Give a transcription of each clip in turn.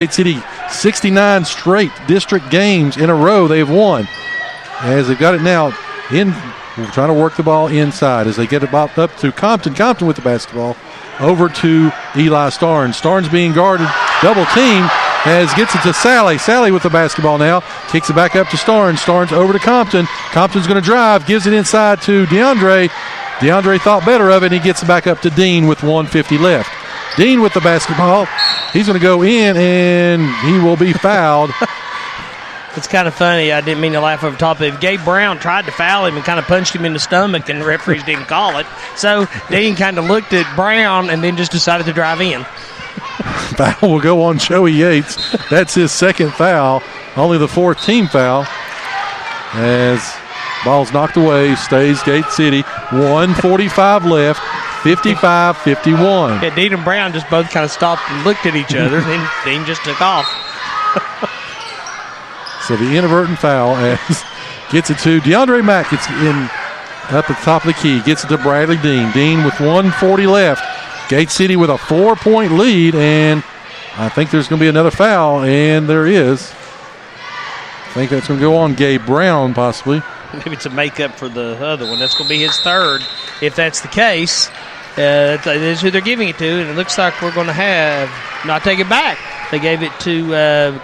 Gate City 69 straight district games in a row they've won. As they've got it now in, trying to work the ball inside as they get it up to Compton. Compton with the basketball over to Eli Starnes. Starnes being guarded, double team, as gets it to Sally. Sally with the basketball now, kicks it back up to Starnes. Starnes over to Compton. Compton's going to drive, gives it inside to DeAndre. DeAndre thought better of it, and he gets it back up to Dean with 1:50 left. Dean with the basketball. He's going to go in, and he will be fouled. It's kind of funny. I didn't mean to laugh over top of it. Gabe Brown tried to foul him and kind of punched him in the stomach, and the referees didn't call it. So Dean kind of looked at Brown and then just decided to drive in. Foul will go on Joey Yates. That's his second foul, only the fourth team foul. As ball's knocked away, stays Gate City. 1:45 left, 55-51. Yeah, Dean and Brown just both kind of stopped and looked at each other, and then Dean just took off. So the inadvertent foul as gets it to DeAndre Mack. It's in up at the top of the key. Gets it to Bradley Dean. Dean with 1:40 left. Gate City with a 4-point lead, and I think there's going to be another foul, and there is. I think that's going to go on Gabe Brown possibly. Maybe it's a makeup for the other one. That's going to be his third. If that's the case, that's who they're giving it to, and it looks like we're going to have – no, I take it back. They gave it to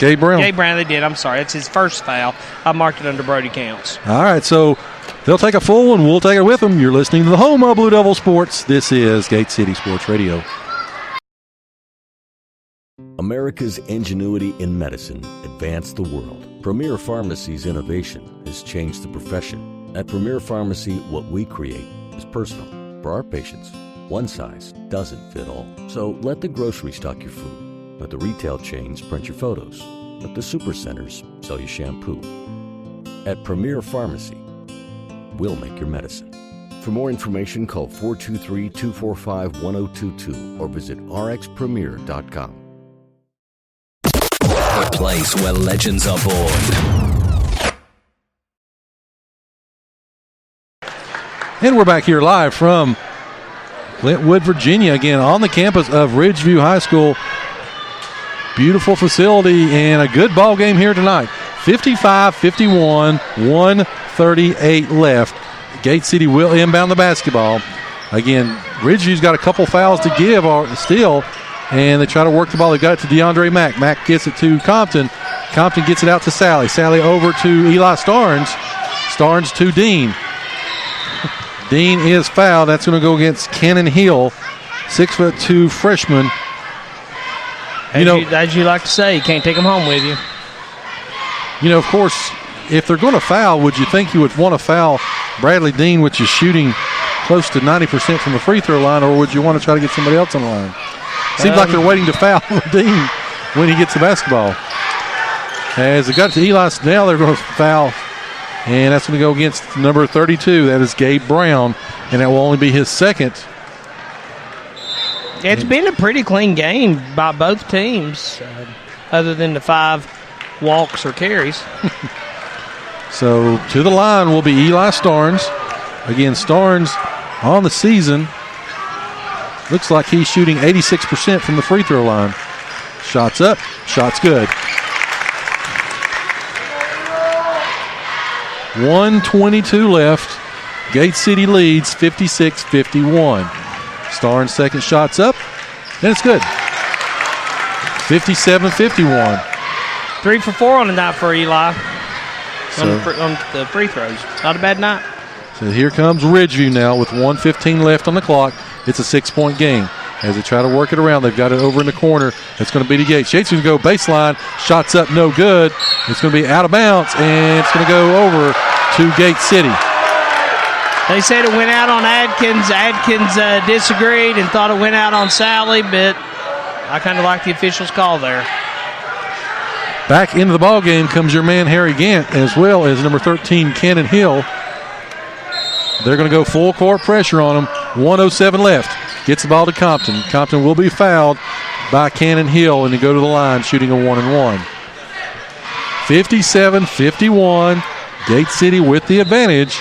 Gabe Brown. Gabe Brown, they did. I'm sorry. That's his first foul. I marked it under Brody counts. All right, so they'll take a full one. We'll take it with them. You're listening to the home of Blue Devil Sports. This is Gate City Sports Radio. America's ingenuity in medicine advanced the world. Premier Pharmacy's innovation has changed the profession. At Premier Pharmacy, what we create is personal. For our patients, one size doesn't fit all. So let the grocery stock your food. Let the retail chains print your photos. Let the supercenters sell you shampoo. At Premier Pharmacy, we'll make your medicine. For more information, call 423-245-1022 or visit rxpremier.com. The place where legends are born. And we're back here live from Flintwood, Virginia, again on the campus of Ridgeview High School. Beautiful facility and a good ball game here tonight. 55-51, 1:38 left. Gate City will inbound the basketball. Again, Ridgeview's got a couple fouls to give still, and they try to work the ball. They got it to DeAndre Mack. Mack gets it to Compton. Compton gets it out to Sally. Sally over to Eli Starnes. Starnes to Dean. Dean is fouled. That's going to go against Cannon Hill, 6'2" freshman. As you like to say, you can't take them home with you. Of course, if they're going to foul, would you think you would want to foul Bradley Dean, which is shooting close to 90% from the free throw line, or would you want to try to get somebody else on the line? Seems like they're waiting to foul Dean when he gets the basketball. As it got to Eli, now they're going to foul, and that's going to go against number 32. That is Gabe Brown, and that will only be his second. It's been a pretty clean game by both teams, other than the 5 walks or carries. So to the line will be Eli Starnes. Again, Starnes on the season looks like he's shooting 86% from the free throw line. Shots up, shots good. 1:22 left. Gate City leads 56-51. Starnes' second shot's up, and it's good. 57-51. 3 for 4 on the night for Eli on the free throws. Not a bad night. So here comes Ridgeview now with 1:15 left on the clock. It's a 6-point game. As they try to work it around, they've got it over in the corner. It's going to be to Gates. Yates is going to go baseline. Shots up, no good. It's going to be out of bounds, and it's going to go over to Gate City. They said it went out on Adkins. Adkins disagreed and thought it went out on Sally, but I kind of like the official's call there. Back into the ball game comes your man Harry Gant, as well as number 13 Cannon Hill. They're going to go full court pressure on him. 1:07 left. Gets the ball to Compton. Compton will be fouled by Cannon Hill, and they go to the line shooting a 1-and-1. 57-51. Gate City with the advantage.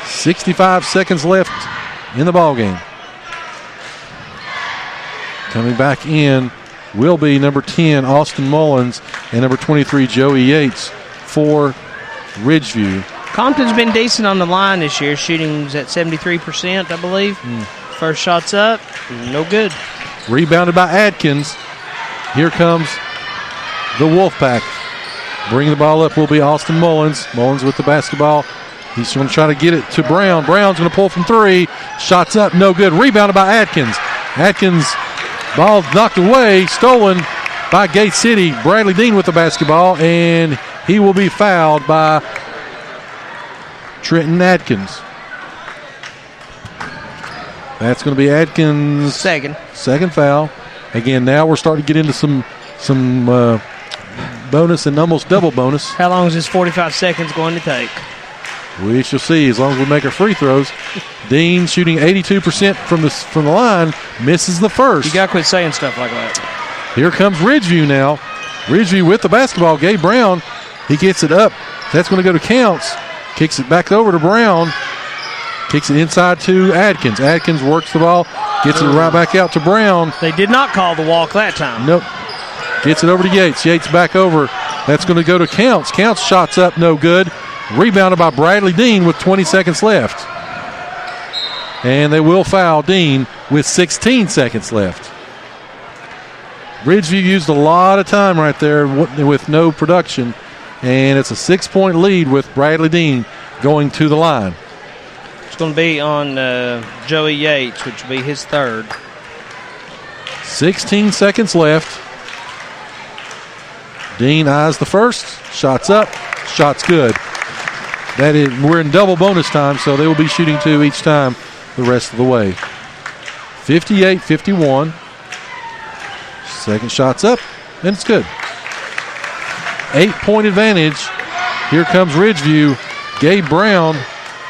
65 seconds left in the ball game. Coming back in will be number 10, Austin Mullins, and number 23, Joey Yates for Ridgeview. Compton's been decent on the line this year. Shooting's at 73%, I believe. First shot's up. No good. Rebounded by Adkins. Here comes the Wolfpack. Bringing the ball up will be Austin Mullins. Mullins with the basketball. He's going to try to get it to Brown. Brown's going to pull from 3. Shots up, no good. Rebounded by Adkins. Adkins, ball knocked away, stolen by Gate City. Bradley Dean with the basketball, and he will be fouled by Trenton Adkins. That's going to be Adkins' second foul. Again, now we're starting to get into some bonus and almost double bonus. How long is this 45 seconds going to take? We shall see, as long as we make our free throws. Dean shooting 82% from the line, misses the first. You got to quit saying stuff like that. Here comes Ridgeview now. Ridgeview with the basketball. Gabe Brown, he gets it up. That's going to go to Counts. Kicks it back over to Brown. Kicks it inside to Adkins. Adkins works the ball, gets it right back out to Brown. They did not call the walk that time. Nope. Gets it over to Yates. Yates back over. That's going to go to Counts. Counts shots up, no good. Rebounded by Bradley Dean with 20 seconds left. And they will foul Dean with 16 seconds left. Ridgeview used a lot of time right there with no production. And it's a 6-point lead with Bradley Dean going to the line. It's going to be on Joey Yates, which will be his third. 16 seconds left. Dean eyes the first. Shots up. Shots good. We're in double bonus time, so they will be shooting 2 each time the rest of the way. 58-51. Second shot's up, and it's good. 8-point advantage. Here comes Ridgeview. Gabe Brown,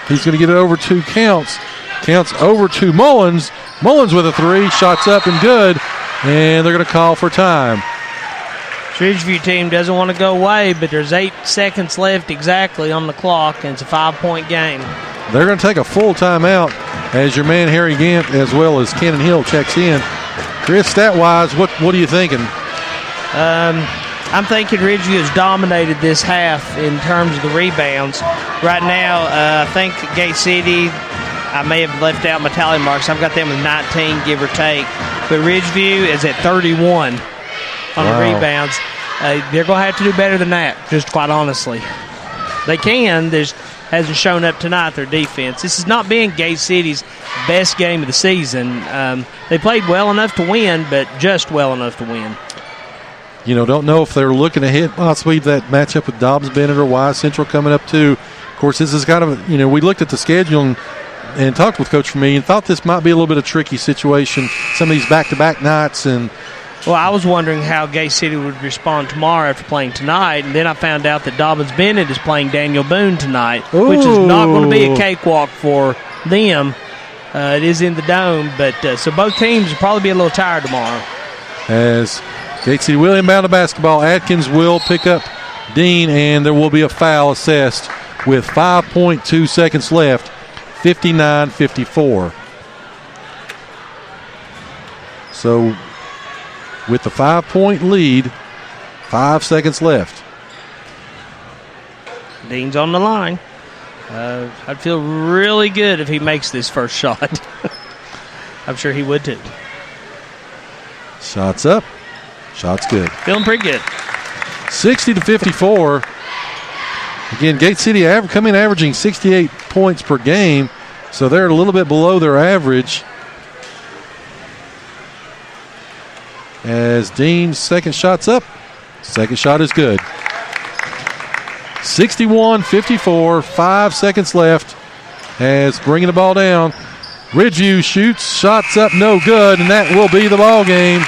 he's going to get it over to Counts. Counts over to Mullins. Mullins with a 3. Shots up and good, and they're going to call for time. Ridgeview team doesn't want to go away, but there's 8 seconds left exactly on the clock, and it's a 5-point game. They're going to take a full timeout as your man Harry Gant as well as Cannon Hill checks in. Chris, stat-wise, what are you thinking? I'm thinking Ridgeview has dominated this half in terms of the rebounds. Right now, I think Gate City, I may have left out my tally marks. I've got them with 19, give or take. But Ridgeview is at 31 on the rebounds. They're going to have to do better than that, just quite honestly. They can. There's hasn't shown up tonight, their defense. This has not been Gate City's best game of the season. They played well enough to win, but just well enough to win. You know, don't know if they're looking ahead possibly that matchup with Dobbs-Bennett or Wise Central coming up too. Of course, this is kind of, we looked at the schedule and talked with Coach Vermillion and thought this might be a little bit of a tricky situation, some of these back-to-back nights. Well, I was wondering how Gate City would respond tomorrow after playing tonight, and then I found out that Dobbins-Bennett is playing Daniel Boone tonight, which is not going to be a cakewalk for them. It is in the Dome, but so both teams will probably be a little tired tomorrow. As Gate City will inbound the basketball, Adkins will pick up Dean, and there will be a foul assessed with 5.2 seconds left, 59-54. So with the 5-point lead, 5 seconds left. Dean's on the line. I'd feel really good if he makes this first shot. I'm sure he would too. Shots up. Shots good. Feeling pretty good. 60-54. Again, Gate City coming averaging 68 points per game, so they're a little bit below their average. As Dean's second shot's up. Second shot is good. 61-54, 5 seconds left. As bringing the ball down, Ridgeview shoots, shots up, no good, and that will be the ball game.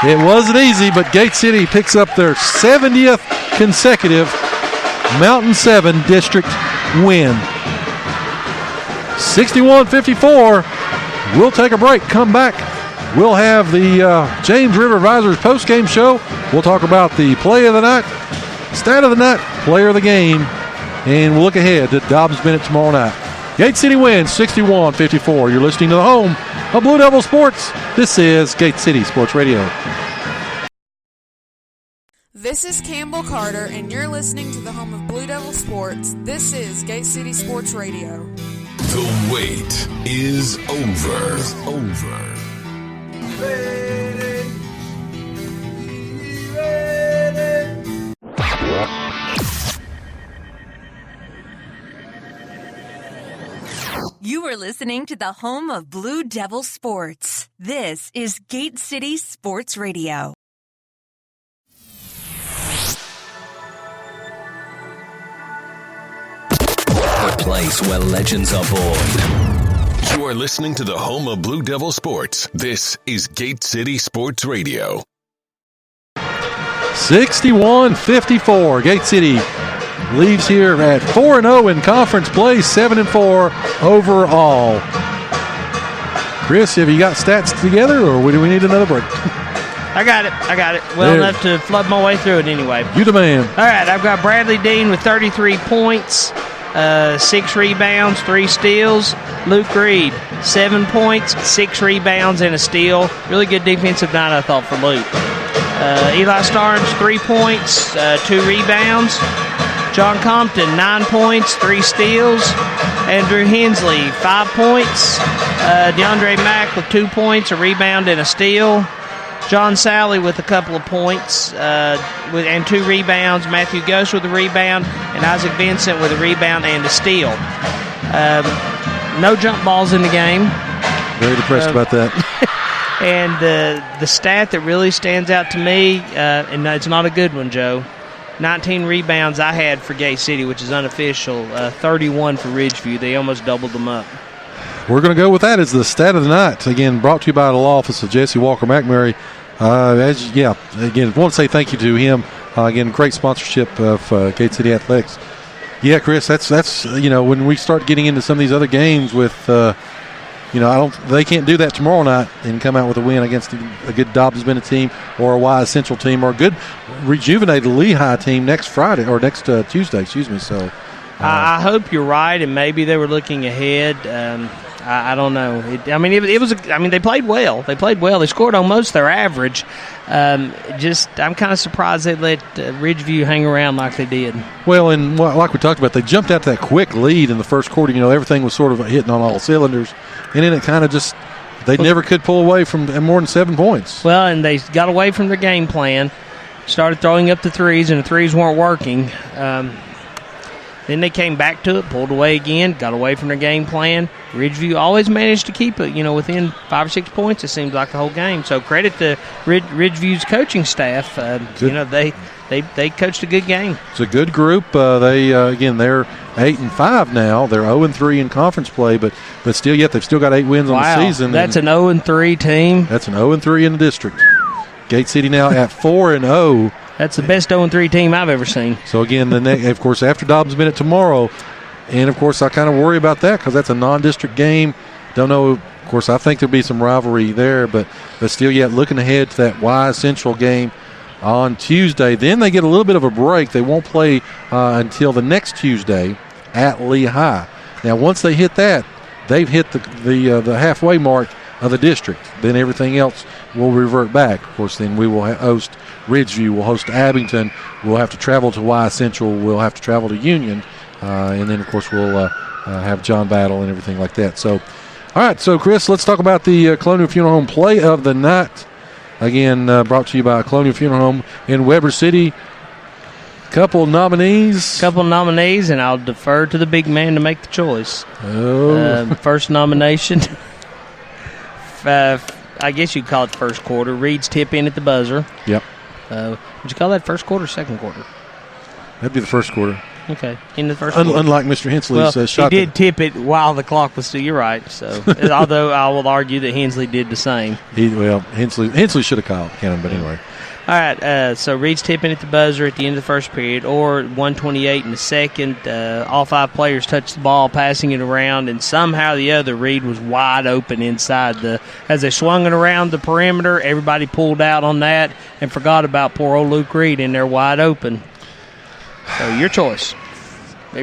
It wasn't easy, but Gate City picks up their 70th consecutive Mountain 7 district win. 61-54. We'll take a break, come back. We'll have the James River Advisors post-game show. We'll talk about the play of the night, stat of the night, player of the game, and we'll look ahead to Dobbs-Bennett tomorrow night. Gate City wins 61-54. You're listening to The Home, of Blue Devil Sports. This is Gate City Sports Radio. This is Campbell Carter, and you're listening to the home of Blue Devil Sports. This is Gate City Sports Radio. The wait is over. You are listening to the home of Blue Devil Sports. This is Gate City Sports Radio. The place where legends are born. You are listening to the home of Blue Devil Sports. This is Gate City Sports Radio. 61-54. Gate City leaves here at 4-0 in conference play, 7-4 overall. Chris, have you got stats together, or do we need another break? I got it. Well enough to flood my way through it anyway. You demand. All right, I've got Bradley Dean with 33 points, 6 rebounds, 3 steals. Luke Reed, 7 points, 6 rebounds, and a steal. Really good defensive night, I thought, for Luke. Eli Starnes, 3 points, 2 rebounds. John Compton, 9 points, 3 steals. Andrew Hensley, 5 points. DeAndre Mack with 2 points, a rebound, and a steal. John Sally with a couple of points and 2 rebounds. Matthew Ghost with a rebound, and Isaac Vincent with a rebound and a steal. No jump balls in the game. Very depressed about that. And the stat that really stands out to me, and it's not a good one, Joe, 19 rebounds I had for Gate City, which is unofficial, 31 for Ridgeview. They almost doubled them up. We're going to go with that as the stat of the night. Again, brought to you by the law office of Jesse Walker McMurray. Again, want to say thank you to him. Again, great sponsorship of Gate City Athletics. Yeah, Chris, that's when we start getting into some of these other games with, they can't do that tomorrow night and come out with a win against a good Dobbs-Bennett team or a Wise Central team or a good rejuvenated Lehigh team next Friday or next Tuesday. Excuse me. So, I hope you're right, and maybe they were looking ahead. I don't know. They played well. They scored almost their average. I'm kind of surprised they let Ridgeview hang around like they did. Well, and like we talked about, they jumped out to that quick lead in the first quarter. Everything was sort of hitting on all cylinders, and then it kind of just never could pull away from more than 7 points. Well, and they got away from their game plan, started throwing up the threes, and the threes weren't working. Then they came back to it, pulled away again, got away from their game plan. Ridgeview always managed to keep it, within 5 or 6 points, it seems like, the whole game. So credit to Ridgeview's coaching staff. They coached a good game. It's a good group. They're 8-5 now. They're 0-3 in conference play, but still, yet they've still got 8 wins on the season. That's an 0-3 team. That's an 0-3 in the district. Gate City now at 4-0. That's the best 0-3 team I've ever seen. So, again, of course, after Dobbs-Bennett tomorrow, and, of course, I kind of worry about that because that's a non-district game. Don't know. Of course, I think there'll be some rivalry there, but still yet looking ahead to that Wise Central game on Tuesday. Then they get a little bit of a break. They won't play until the next Tuesday at Lehigh. Now, once they hit that, they've hit the halfway mark of the district. Then everything else will revert back. Of course, then we will host Ridgeview. We'll host Abington. We'll have to travel to Wise Central. We'll have to travel to Union. And then, of course, we'll have John Battle and everything like that. So, all right. So, Chris, let's talk about the Colonial Funeral Home play of the night. Again, brought to you by Colonial Funeral Home in Weber City. Couple nominees, and I'll defer to the big man to make the choice. First nomination, I guess you'd call it the first quarter. Reed's tip in at the buzzer. Yep. Would you call that first quarter or second quarter? That'd be the first quarter. Okay, in the first quarter. Unlike Mr. Hensley's shot. He did tip it while the clock was still. You're right. So, although I will argue that Hensley did the same. Hensley should have called Cannon, but anyway. All right, so Reed's tipping at the buzzer at the end of the first period, or 1:28 in the second. All 5 players touched the ball, passing it around, and somehow the other, Reed was wide open inside as they swung it around the perimeter. Everybody pulled out on that and forgot about poor old Luke Reed in there wide open. So your choice.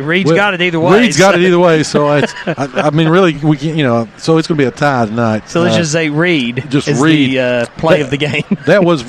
Reed's got it either way. Reed's got it either way. So I mean, really, we can, so it's going to be a tie tonight. So let's just say Reed just is Reed. the play of the game. That was